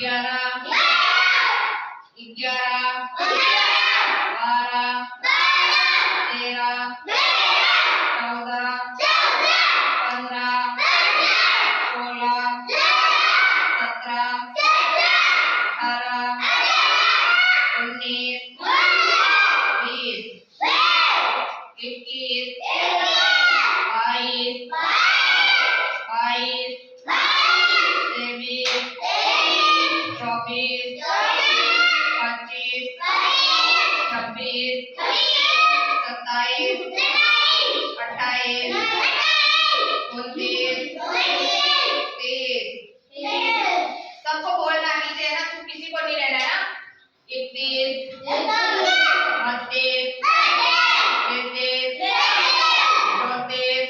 11 11 12 13 14 15 16 17 18 19 20 21 22 23 24 25 26 27 28 29 30 सबको बोलना नीचे है ना, चुप किसी को नहीं रहना है ना। 31 32 33 34 35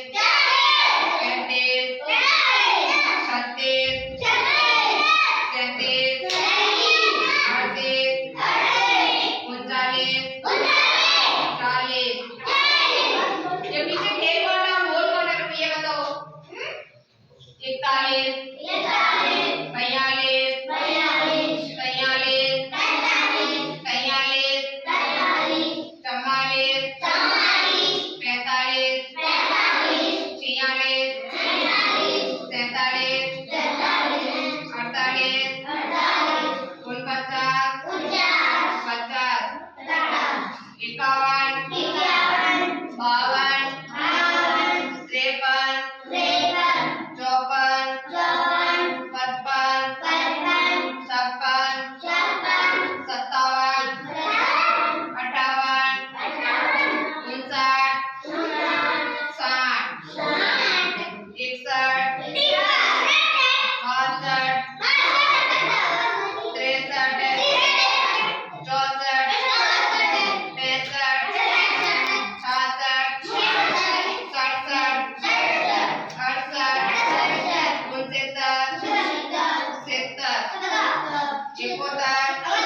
36 37 38 39 40। ये पीछे खेल कौन है, बोल कौन है, ये बताओ। 41 42 43 44 45 46 47 48 49 50 51 52 53 54 55 56 57 58 59 60 61 62 63 64 65 66 67 68 69 70 71